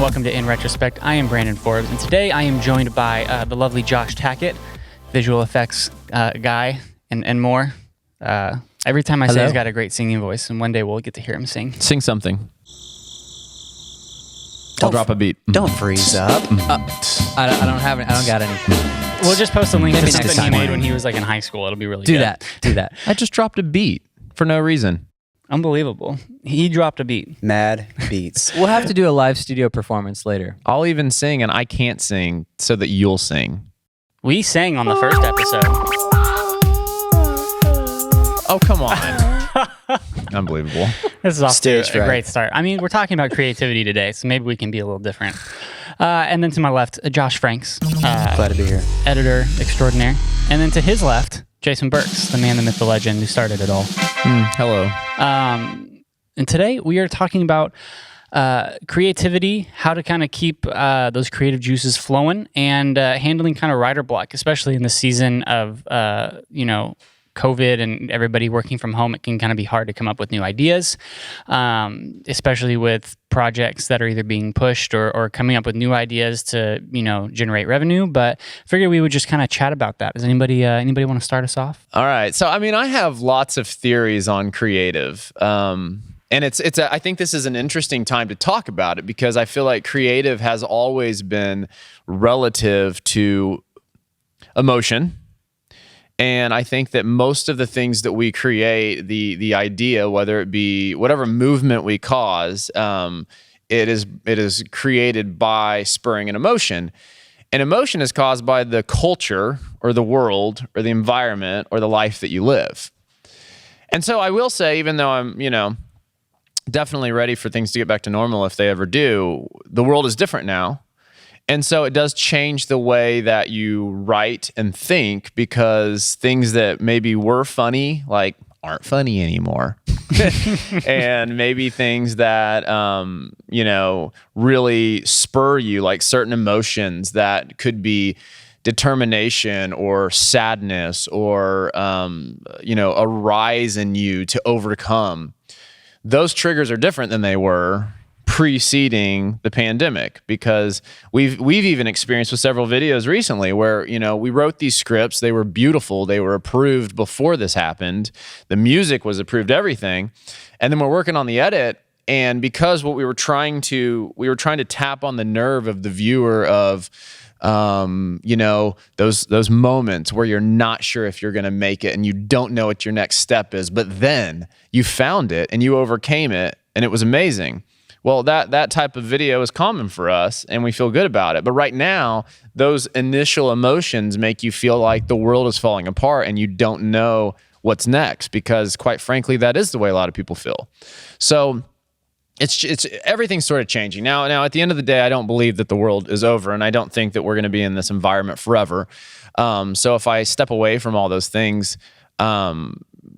welcome to In Retrospect. I am Brandon Forbes, and today I am joined by the lovely Josh Tackett, visual effects guy, and more. Every time I say he's got a great singing voice, and one day we'll get to hear him sing. Sing something. I'll drop a beat. Don't freeze up. I don't have any. I don't got any. We'll just post a link to Maybe something next he time. made when he was like in high school. It'll be really Do good. that. I just dropped a beat for no reason. Unbelievable. He dropped a beat. Mad beats. We'll have to do a live studio performance later. I'll even sing, and I can't sing so that you'll sing. We sang on the first episode. Oh, come on. Unbelievable. This is off to Stage a fright. great start. I mean, we're talking about creativity today, so maybe we can be a little different. And then to my left, Josh Franks, Glad to be here. editor extraordinaire. And then to his left, Jason Burks, the man, the myth, the legend who started it all. Hello. And today we are talking about creativity, how to kind of keep those creative juices flowing, and handling kind of writer block, especially in the season of, COVID and everybody working from home. It can kind of be hard to come up with new ideas, especially with projects that are either being pushed or coming up with new ideas to, generate revenue. But I figured we would just kind of chat about that. Does anybody want to start us off? All right. So, I have lots of theories on creative. And I think this is an interesting time to talk about it because I feel like creative has always been relative to emotion. And I think that most of the things that we create, the idea, whether it be whatever movement we cause, it is created by spurring an emotion. And emotion is caused by the culture or the world or the environment or the life that you live. And so I will say, even though I'm, definitely ready for things to get back to normal if they ever do, the world is different now. And so it does change the way that you write and think because things that maybe were funny, like, aren't funny anymore. And maybe things that, really spur you, like certain emotions that could be determination or sadness or, a rise in you to overcome. Those triggers are different than they were preceding the pandemic because we've even experienced with several videos recently where, we wrote these scripts, they were beautiful, they were approved before this happened, the music was approved, everything, and then we're working on the edit, and because what we were trying to tap on the nerve of the viewer of those moments where you're not sure if you're going to make it and you don't know what your next step is, but then you found it and you overcame it and it was amazing. Well, that type of video is common for us and we feel good about it. But right now, those initial emotions make you feel like the world is falling apart and you don't know what's next because, quite frankly, that is the way a lot of people feel. So it's everything's sort of changing. Now, at the end of the day, I don't believe that the world is over and I don't think that we're going to be in this environment forever. So if I step away from all those things, I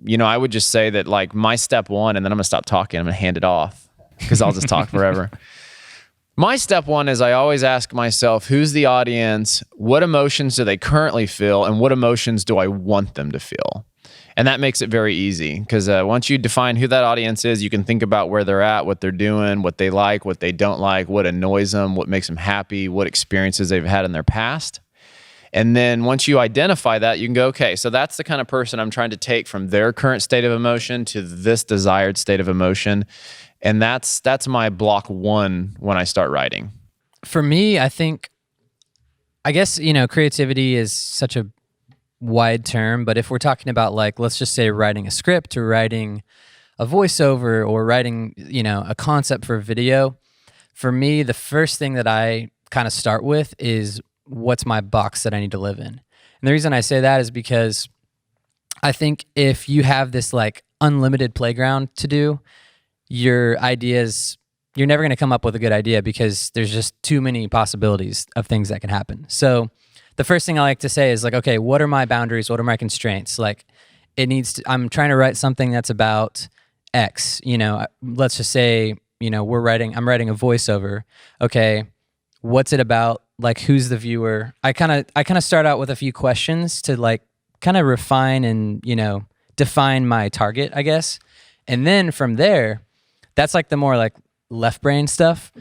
would just say that like my step one, and then I'm going to stop talking, I'm going to hand it off. Because I'll just talk forever. My step one is I always ask myself, who's the audience? What emotions do they currently feel? And what emotions do I want them to feel? And that makes it very easy because once you define who that audience is, you can think about where they're at, what they're doing, what they like, what they don't like, what annoys them, what makes them happy, what experiences they've had in their past. And then once you identify that, you can go, okay, so that's the kind of person I'm trying to take from their current state of emotion to this desired state of emotion. And that's my block one when I start writing. For me, I guess, creativity is such a wide term, but if we're talking about like, let's just say writing a script or writing a voiceover or writing, a concept for a video, for me, the first thing that I kind of start with is what's my box that I need to live in. And the reason I say that is because I think if you have this like unlimited playground to do, your ideas, you're never going to come up with a good idea because there's just too many possibilities of things that can happen. So the first thing I like to say is like, okay, what are my boundaries? What are my constraints? Like I'm trying to write something that's about X, let's just say, I'm writing a voiceover. Okay. What's it about? Like, who's the viewer? I kind of start out with a few questions to like kind of refine and, define my target, I guess. And then from there, that's like the more like left brain stuff.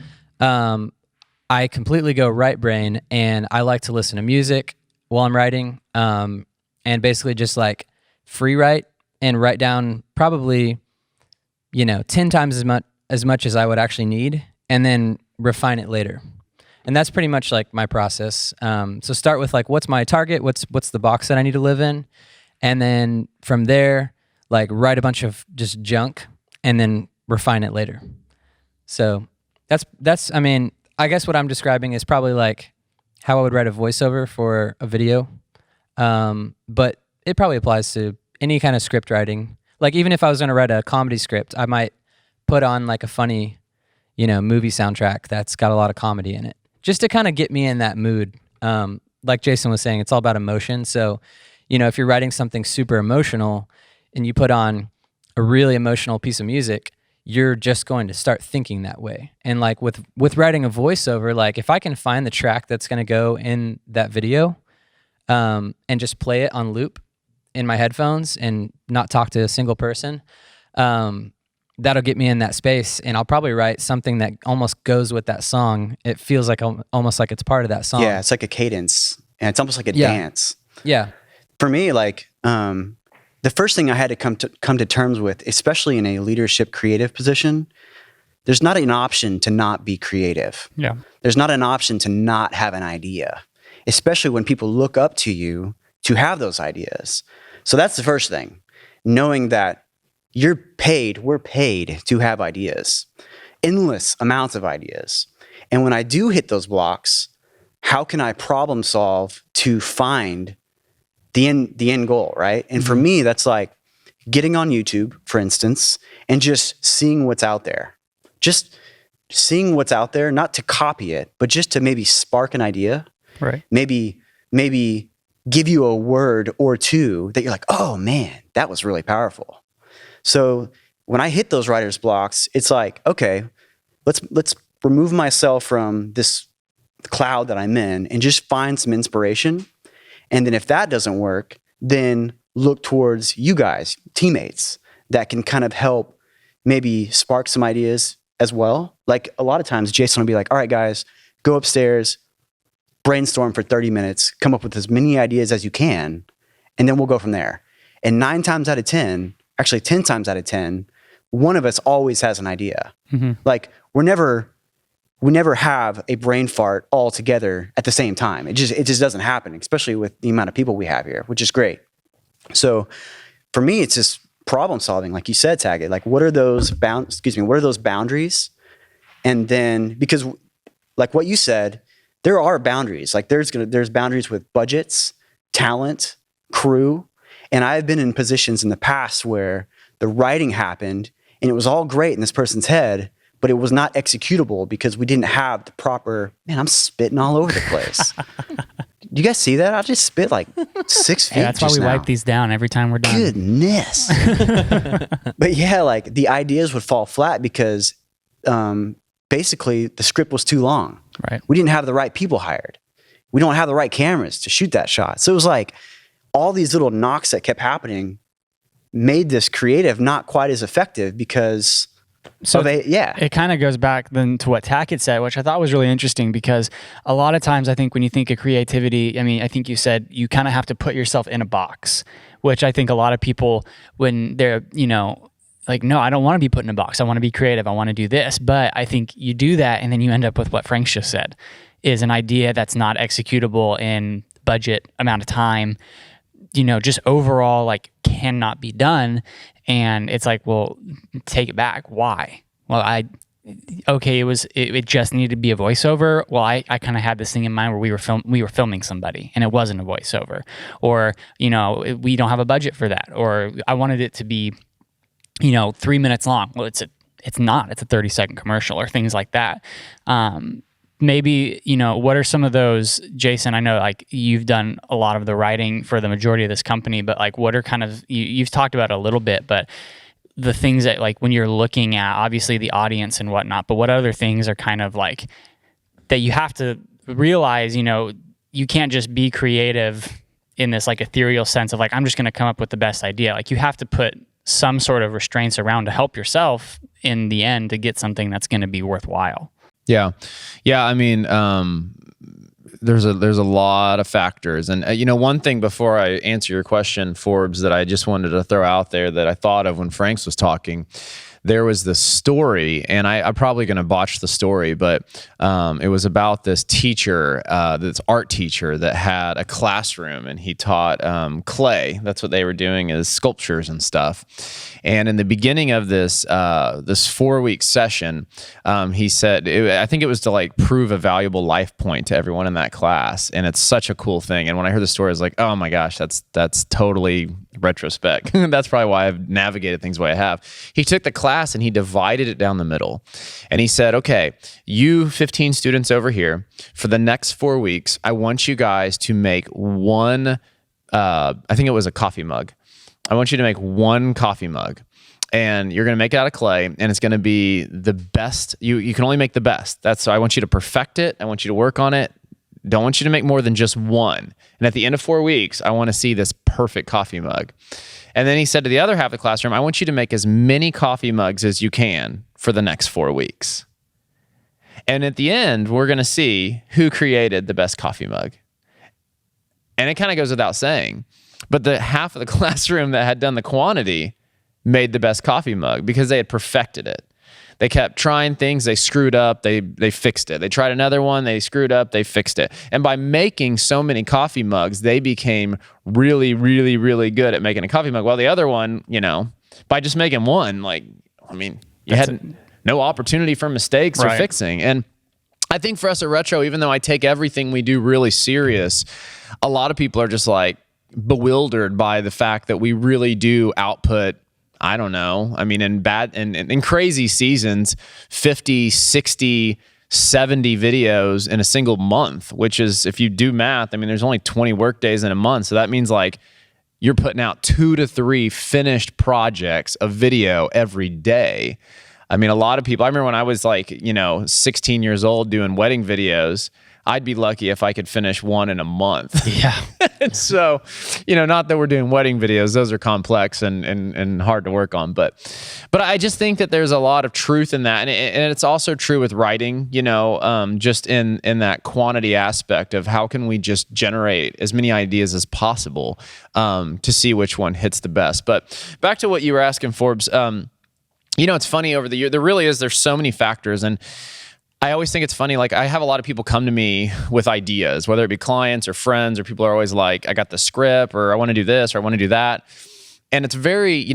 I completely go right brain, and I like to listen to music while I'm writing, and basically just like free write and write down probably 10 times as much as I would actually need, and then refine it later. And that's pretty much like my process. So start with like, what's my target? What's the box that I need to live in? And then from there, like write a bunch of just junk and then refine it later. So that's I mean, I guess what I'm describing is probably like how I would write a voiceover for a video. But it probably applies to any kind of script writing. Like even if I was going to write a comedy script, I might put on like a funny, movie soundtrack that's got a lot of comedy in it, just to kind of get me in that mood. Like Jason was saying, it's all about emotion. So, if you're writing something super emotional and you put on a really emotional piece of music, you're just going to start thinking that way. And like with writing a voiceover, like if I can find the track that's going to go in that video, and just play it on loop in my headphones and not talk to a single person, that'll get me in that space, and I'll probably write something that almost goes with that song. It feels like almost like it's part of that song. Yeah, it's like a cadence, and it's almost like a dance. Yeah. For me, like the first thing I had to come to terms with, especially in a leadership creative position, there's not an option to not be creative. Yeah. There's not an option to not have an idea, especially when people look up to you to have those ideas. So that's the first thing, knowing that we're paid to have ideas, endless amounts of ideas. And when I do hit those blocks, how can I problem solve to find the end goal, right? And for me, that's like getting on YouTube, for instance, and just seeing what's out there. Just seeing what's out there, not to copy it, but just to maybe spark an idea. Right. Maybe give you a word or two that you're like, oh man, that was really powerful. So when I hit those writer's blocks, it's like, okay, let's remove myself from this cloud that I'm in and just find some inspiration. And then if that doesn't work, then look towards you guys, teammates, that can kind of help maybe spark some ideas as well. Like a lot of times Jason will be like, all right, guys, go upstairs, brainstorm for 30 minutes, come up with as many ideas as you can, and then we'll go from there. And 10 times out of 10, one of us always has an idea. Mm-hmm. Like we never have a brain fart all together at the same time. It just doesn't happen, especially with the amount of people we have here, which is great. So for me, it's just problem solving, like you said, Tackett. Like what are those boundaries? And then, because like what you said, there are boundaries. Like there's boundaries with budgets, talent, crew. And I've been in positions in the past where the writing happened and it was all great in this person's head, but it was not executable because we didn't have the proper, man, I'm spitting all over the place. You guys see that? I just spit like 6 feet. Yeah, that's why we wipe these down every time we're done. Goodness. But yeah, like the ideas would fall flat because basically the script was too long. Right. We didn't have the right people hired. We don't have the right cameras to shoot that shot. So it was like all these little knocks that kept happening made this creative not quite as effective because it kind of goes back then to what Tackett said, which I thought was really interesting, because a lot of times I think when you think of creativity, I mean, I think you said you kind of have to put yourself in a box, which I think a lot of people, when they're, like, no, I don't want to be put in a box. I want to be creative. I want to do this. But I think you do that and then you end up with what Frank just said, is an idea that's not executable in budget amount of time, just overall like cannot be done. And it's like, well, take it back. Why? Well, it just needed to be a voiceover. Well, I kind of had this thing in mind where we were filming somebody and it wasn't a voiceover, or, we don't have a budget for that, or I wanted it to be 3 minutes long. Well, it's not. It's a 30-second commercial, or things like that. Maybe, what are some of those, Jason? I know like you've done a lot of the writing for the majority of this company, but like what are kind of, you've talked about it a little bit, but the things that like when you're looking at obviously the audience and whatnot, but what other things are kind of like that you have to realize, you can't just be creative in this like ethereal sense of like, I'm just going to come up with the best idea. Like you have to put some sort of restraints around to help yourself in the end to get something that's going to be worthwhile. Yeah. I mean, there's a lot of factors, and one thing before I answer your question, Forbes, that I just wanted to throw out there that I thought of when Franks was talking. There was this story, and I'm probably going to botch the story, but it was about this teacher, this art teacher that had a classroom, and he taught clay. That's what they were doing, is sculptures and stuff. And in the beginning of this 4-week session, he said, I think it was to like prove a valuable life point to everyone in that class, and it's such a cool thing. And when I heard the story, I was like, oh my gosh, that's totally Retrospec. That's probably why I've navigated things the way I have. He took the class and he divided it down the middle. And he said, okay, you 15 students over here, for the next 4 weeks, I want you guys to make one, I think it was a coffee mug. I want you to make one coffee mug. And you're going to make it out of clay, and it's going to be the best. You can only make the best. So I want you to perfect it. I want you to work on it. Don't want you to make more than just one. And at the end of 4 weeks, I want to see this perfect coffee mug. And then he said to the other half of the classroom, I want you to make as many coffee mugs as you can for the next 4 weeks. And at the end, we're going to see who created the best coffee mug. And it kind of goes without saying, but the half of the classroom that had done the quantity made the best coffee mug because they had perfected it. They kept trying things, they screwed up, they fixed it. They tried another one, they screwed up, they fixed it. And by making so many coffee mugs, they became really, really, really good at making a coffee mug. While the other one, by just making one, you had no opportunity for mistakes or fixing. And I think for us at Retro, even though I take everything we do really serious, a lot of people are just like bewildered by the fact that we really do output, I don't know. I mean, in crazy seasons, 50, 60, 70 videos in a single month, which is, if you do math, I mean, there's only 20 work days in a month. So that means like you're putting out 2 to 3 finished projects of video every day. I mean, a lot of people, I remember when I was 16 years old doing wedding videos, I'd be lucky if I could finish one in a month. Yeah. And so, not that we're doing wedding videos, those are complex and hard to work on, but I just think that there's a lot of truth in that. And it's also true with writing, just in that quantity aspect of how can we just generate as many ideas as possible to see which one hits the best. But back to what you were asking, Forbes, it's funny over the year, there's so many factors. And I always think it's funny, like I have a lot of people come to me with ideas, whether it be clients or friends, or people are always like, I got the script, or I want to do this, or I want to do that. And it's very,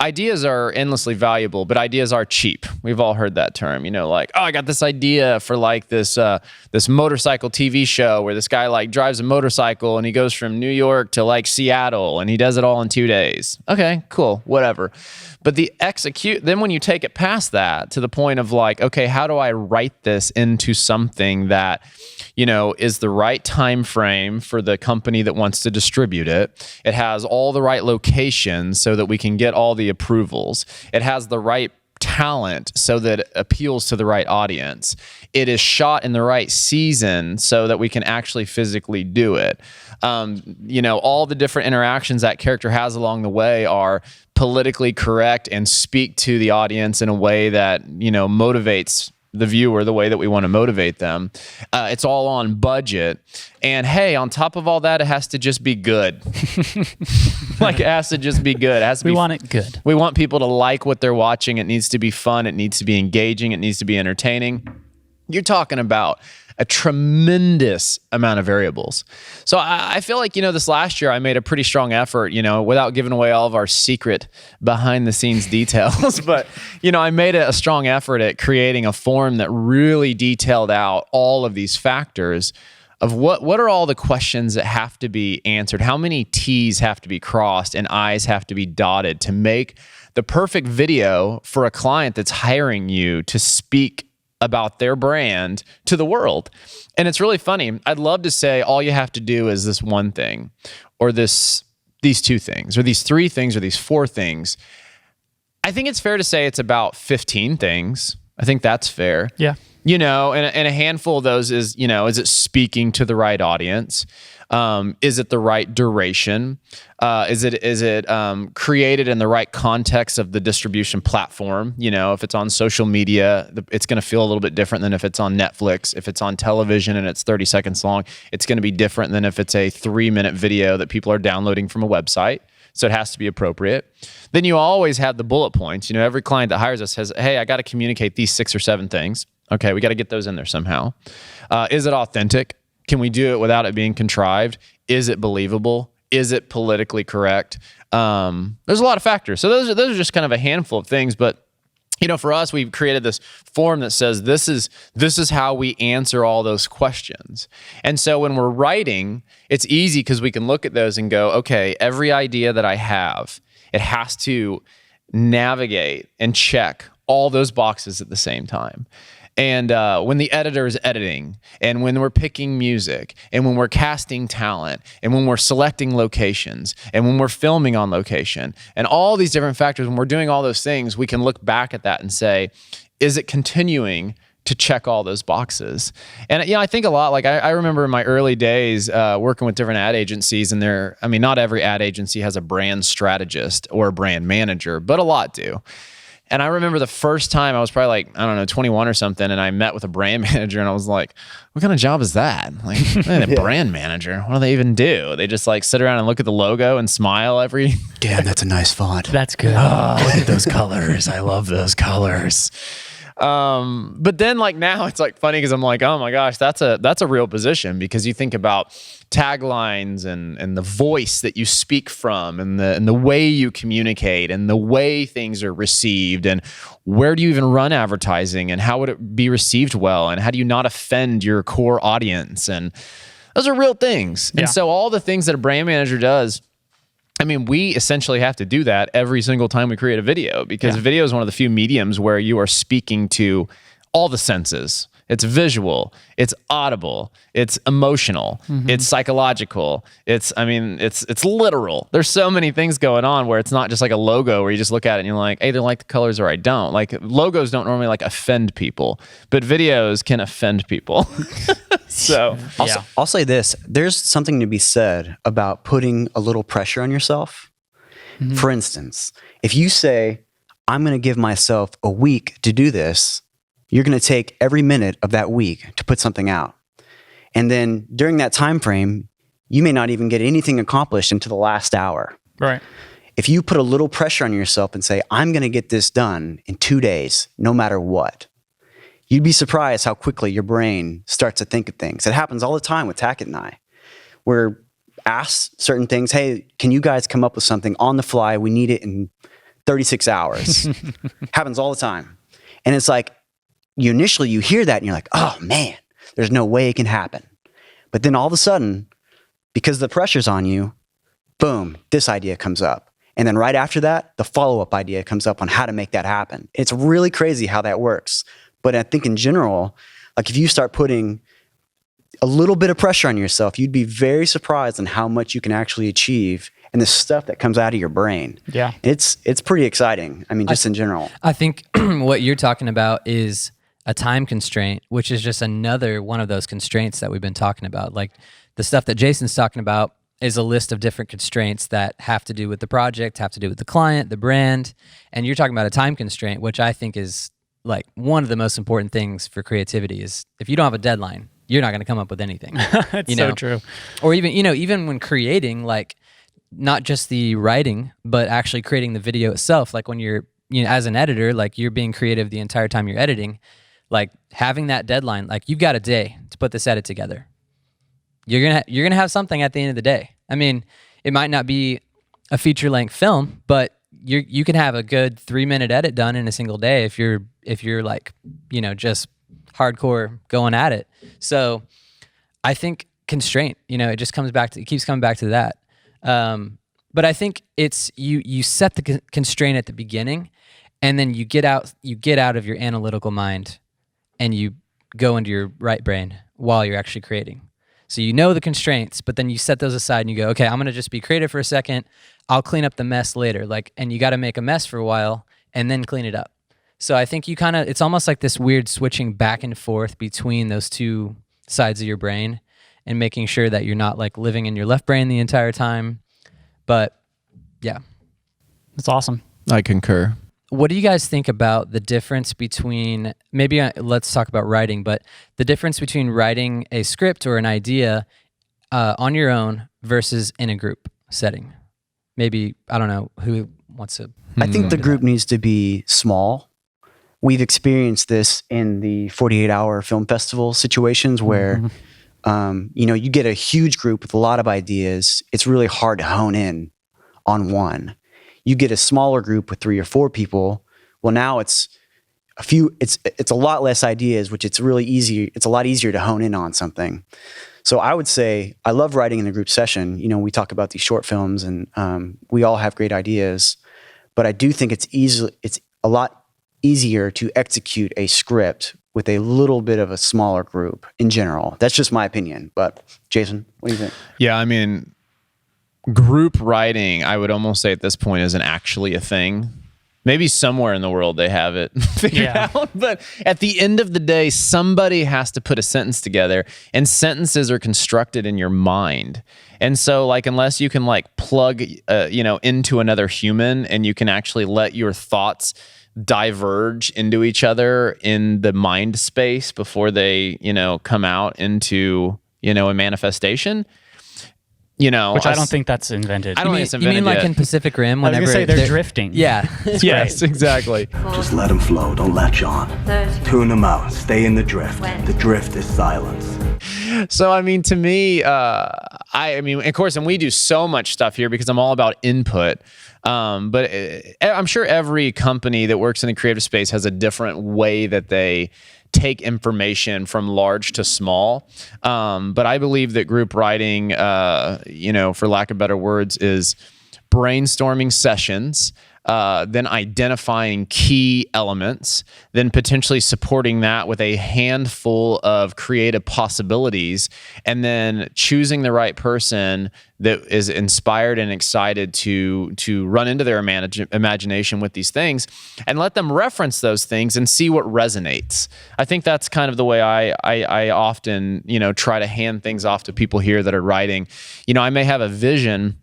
ideas are endlessly valuable, but ideas are cheap. We've all heard that term, like, oh, I got this idea for like this motorcycle TV show where this guy like drives a motorcycle and he goes from New York to like Seattle and he does it all in 2 days. Okay, cool, whatever. But then when you take it past that to the point of like, okay, how do I write this into something that, is the right time frame for the company that wants to distribute it? It has all the right locations so that we can get all the approvals. It has the right talent so that it appeals to the right audience. It is shot in the right season so that we can actually physically do it. All the different interactions that character has along the way are politically correct and speak to the audience in a way that, motivates the viewer the way that we want to motivate them. It's all on budget. And hey, on top of all that, it has to just be good. Like it has to just be good. It has to we want it good. We want people to like what they're watching. It needs to be fun. It needs to be engaging. It needs to be entertaining. You're talking about a tremendous amount of variables. So I feel like, this last year I made a pretty strong effort, without giving away all of our secret behind the scenes details, but, I made a strong effort at creating a form that really detailed out all of these factors of what are all the questions that have to be answered, how many T's have to be crossed and I's have to be dotted to make the perfect video for a client that's hiring you to speak about their brand to the world. And it's really funny. I'd love to say all you have to do is this one thing, or these 2 things, or these 3 things, or these 4 things. I think it's fair to say it's about 15 things. I think that's fair. Yeah. And a handful of those is it speaking to the right audience? Is it the right duration? Is it created in the right context of the distribution platform? You know, if it's on social media, it's going to feel a little bit different than if it's on Netflix. If it's on television and it's 30 seconds long, it's going to be different than if it's a 3-minute video that people are downloading from a website. So it has to be appropriate. Then you always have the bullet points. You know, every client that hires us says, hey, I got to communicate these 6 or 7 things. Okay, we got to get those in there somehow. Is it authentic? Can we do it without it being contrived? Is it believable? Is it politically correct? There's a lot of factors. So those are just kind of a handful of things. But you know, for us, we've created this form that says this is how we answer all those questions. And so when we're writing, it's easy because we can look at those and go, okay, every idea that I have, it has to navigate and check all those boxes at the same time. And when the editor is editing, and when we're picking music, and when we're casting talent, and when we're selecting locations, and when we're filming on location, and all these different factors, when we're doing all those things, we can look back at that and say, is it continuing to check all those boxes? And you know, I think a lot, like I remember in my early days working with different ad agencies, and not every ad agency has a brand strategist or a brand manager, but a lot do. And I remember the first time I was probably like, I don't know, 21 or something, and I met with a brand manager, and I was like, what kind of job is that? Like, a brand manager, what do they even do? They just like sit around and look at the logo and smile every... Damn, that's a nice font. That's good. Oh, look at those colors. I love those colors. But then like now it's like funny because I'm like, oh my gosh, that's a real position, because you think about taglines and the voice that you speak from, and the way you communicate, and the way things are received, and where do you even run advertising, and how would it be received well, and how do you not offend your core audience? And those are real things. Yeah. And so all the things that a brand manager does, I mean, we essentially have to do that every single time we create a video, because video is one of the few mediums where you are speaking to all the senses. It's visual, it's audible, it's emotional, it's psychological, it's literal. There's so many things going on where it's not just like a logo where you just look at it and you're like, I either like the colors or I don't. Like, logos don't normally like offend people, but videos can offend people. So I'll say this. There's something to be said about putting a little pressure on yourself. For instance, if you say, I'm going to give myself a week to do this, you're going to take every minute of that week to put something out. And then during that time frame, you may not even get anything accomplished until the last hour. Right. If you put a little pressure on yourself and say, I'm going to get this done in 2 days, no matter what, you'd be surprised how quickly your brain starts to think of things. It happens all the time with Tackett and I. We're asked certain things. Hey, can you guys come up with something on the fly? We need it in 36 hours. Happens all the time. And it's like, initially you hear that and you're like, oh man, there's no way it can happen. But then all of a sudden, because the pressure's on you, boom, this idea comes up. And then right after that, the follow-up idea comes up on how to make that happen. It's really crazy how that works. But I think in general, like if you start putting a little bit of pressure on yourself, you'd be very surprised on how much you can actually achieve and the stuff that comes out of your brain. Yeah. It's pretty exciting. I mean, just in general. I think what you're talking about is a time constraint, which is just another one of those constraints that we've been talking about. Like the stuff that Jason's talking about is a list of different constraints that have to do with the project, have to do with the client, the brand. And you're talking about a time constraint, which I think is like one of the most important things for creativity. Is if you don't have a deadline, you're not going to come up with anything. That's so true. Or even when creating, like not just the writing, but actually creating the video itself. Like when you're, as an editor, like you're being creative the entire time you're editing. Like having that deadline, like you've got a day to put this edit together. You're gonna have something at the end of the day. I mean, it might not be a feature-length film, but you can have a good 3-minute edit done in a single day if you're like, just hardcore going at it. So I think constraint, it just keeps coming back to that. But I think it's you set the constraint at the beginning, and then you get out of your analytical mind and you go into your right brain while you're actually creating. So you know the constraints, but then you set those aside and you go, okay, I'm going to just be creative for a second. I'll clean up the mess later. And you got to make a mess for a while and then clean it up. So I think it's almost like this weird switching back and forth between those two sides of your brain. and making sure that you're not like living in your left brain the entire time. But yeah. That's awesome. I concur. What do you guys think about the difference between, maybe let's talk about writing, but the difference between writing a script or an idea on your own versus in a group setting? Maybe, I don't know, who wants to? I think the group needs to be small. We've experienced this in the 48-hour film festival situations where, you get a huge group with a lot of ideas. It's really hard to hone in on one. You get a smaller group with 3 or 4 people. Well, now it's a lot less ideas, which it's really easy. It's a lot easier to hone in on something. So I would say I love writing in a group session. We talk about these short films and we all have great ideas, but I do think it's a lot easier to execute a script with a little bit of a smaller group in general. That's just my opinion. But Jason, what do you think? Yeah, I mean, group writing, I would almost say at this point isn't actually a thing. Maybe somewhere in the world they have it figured out. But at the end of the day, somebody has to put a sentence together, and sentences are constructed in your mind. And so like, unless you can like plug, into another human and you can actually let your thoughts diverge into each other in the mind space before they, come out into, a manifestation, which I don't think that's invented. I don't think it's invented You mean like yet. in Pacific Rim? I was Whenever gonna say they're drifting. Yeah. Yes, exactly. Just let them flow. Don't latch on. 30. Tune them out. Stay in the drift. The drift is silence. So, I mean, to me, of course, and we do so much stuff here because I'm all about input. But I'm sure every company that works in the creative space has a different way that they take information from large to small. But I believe that group writing, for lack of better words, is brainstorming sessions, then identifying key elements, then potentially supporting that with a handful of creative possibilities, and then choosing the right person that is inspired and excited to run into their imagination with these things and let them reference those things and see what resonates. I think that's kind of the way I often, try to hand things off to people here that are writing. I may have a vision,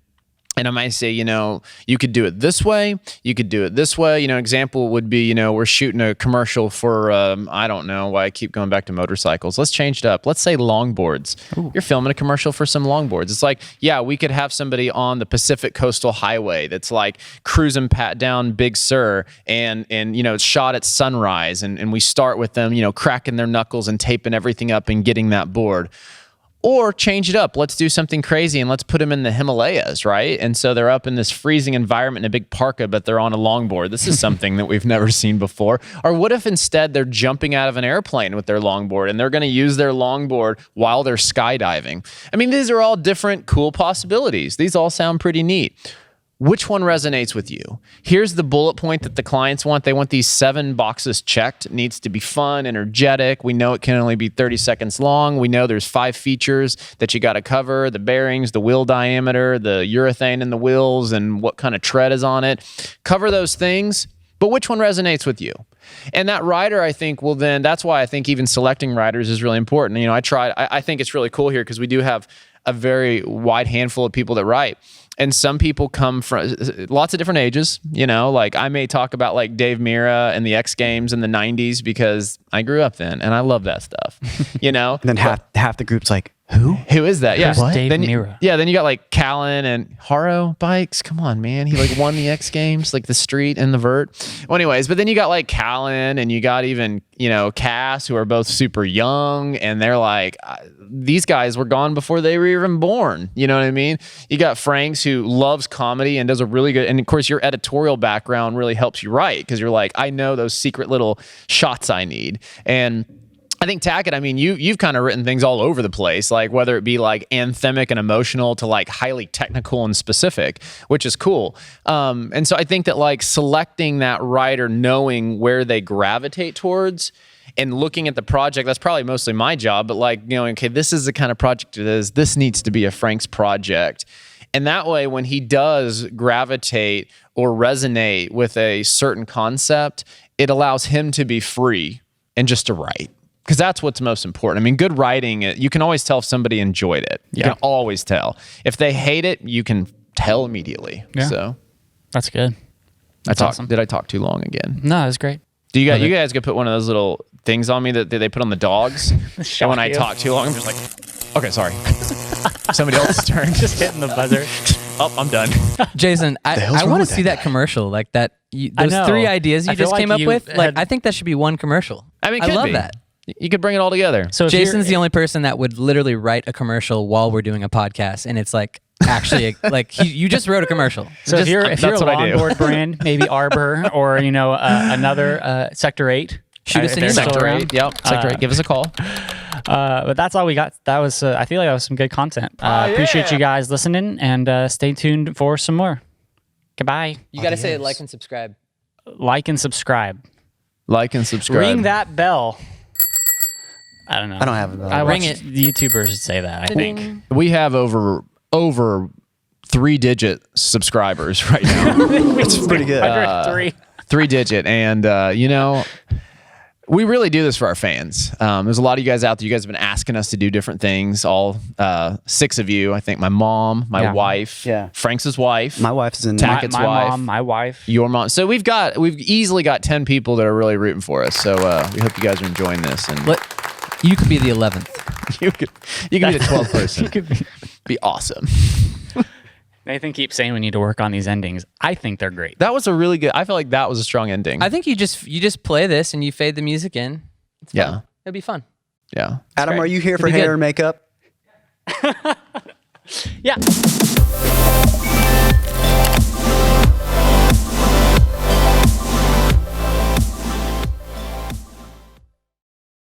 and I might say, you could do it this way. You could do it this way. Example would be, we're shooting a commercial for, I don't know why I keep going back to motorcycles. Let's change it up. Let's say longboards. Ooh. You're filming a commercial for some longboards. It's like, yeah, we could have somebody on the Pacific Coastal Highway that's like cruising pat down Big Sur and it's shot at sunrise. And we start with them, cracking their knuckles and taping everything up and getting that board. Or change it up. Let's do something crazy and let's put them in the Himalayas, right? And so they're up in this freezing environment in a big parka, but they're on a longboard. This is something that we've never seen before. Or what if instead they're jumping out of an airplane with their longboard and they're going to use their longboard while they're skydiving? I mean, these are all different cool possibilities. These all sound pretty neat. Which one resonates with you? Here's the bullet point that the clients want. They want these 7 boxes checked. It needs to be fun, energetic. We know it can only be 30 seconds long. We know there's 5 features that you got to cover: the bearings, the wheel diameter, the urethane in the wheels, and what kind of tread is on it. Cover those things, but which one resonates with you? And that writer, I think, will then, that's why I think even selecting writers is really important. I think it's really cool here because we do have a very wide handful of people that write. And some people come from lots of different ages, like I may talk about like Dave Mirra and the X Games in the 90s because I grew up then and I love that stuff, And then half the group's like, who is that? Yeah. Who's Dave then Mirra? Then you got like Callan and Haro Bikes. Come on, man. He like won the X Games, like the street and the vert. Well, anyways, but then you got like Callan and you got even, Cass, who are both super young, and they're like, these guys were gone before they were even born. You know what I mean? You got Franks, who loves comedy and does a really good, and of course your editorial background really helps you write because you're like, I know those secret little shots I need. And I think Tackett, I mean, you've kind of written things all over the place, like whether it be like anthemic and emotional to like highly technical and specific, which is cool. And so I think that like selecting that writer, knowing where they gravitate towards and looking at the project, that's probably mostly my job, but like, okay, this is the kind of project it is. This needs to be a Frank's project. And that way, when he does gravitate or resonate with a certain concept, it allows him to be free and just to write. Because that's what's most important. I mean, good writing, you can always tell if somebody enjoyed it. You can always tell. If they hate it, you can tell immediately. Yeah. So That's good. That's awesome. Did I talk too long again? No, that's great. Do you guys could put one of those little things on me that they put on the dogs? And when I talk too long, I'm just like, okay, sorry. Somebody else's turn. Just hitting the buzzer. Oh, I'm done. Jason, I want to see that commercial, like that. Those know. 3 ideas I you feel just like came up you with. Like, had- I think that should be one commercial. I mean, I love be. that. You could bring it all together. So if Jason's you're- the only person that would literally write a commercial while we're doing a podcast, and it's like actually like you just wrote a commercial. So if you're a that's what I do. longboard brand, maybe Arbor or another Sector 8. Shoot us if an they're email. still Sector around. 8. Yep. Sector 8. Give us a call. But that's all we got. That was I feel like that was some good content. Appreciate you guys listening, and stay tuned for some more. Goodbye. You got to say like and subscribe. Like and subscribe. Like and subscribe. Ring that bell. I don't know. I don't have a bell. I Ring watched it. YouTubers say that, I think. We have over 3-digit subscribers right now. It's pretty good. 103. 3-digit. And, we really do this for our fans. There's a lot of you guys out there. You guys have been asking us to do different things. All 6 of you. I think my mom, my Yeah. wife, Yeah. Frank's wife, My wife's in Tackett's my wife, mom, my wife. your mom. So we've easily got 10 people that are really rooting for us. So we hope you guys are enjoying this. And You could be the 11th. you could be the 12th person. You could be. Be awesome. Nathan keeps saying we need to work on these endings. I think they're great. That was a really good. I feel like that was a strong ending. I think you just play this and you fade the music in. It's fun. Yeah. It'll be fun. Yeah. Adam, great. are you here for Pretty hair good. and makeup? Yeah.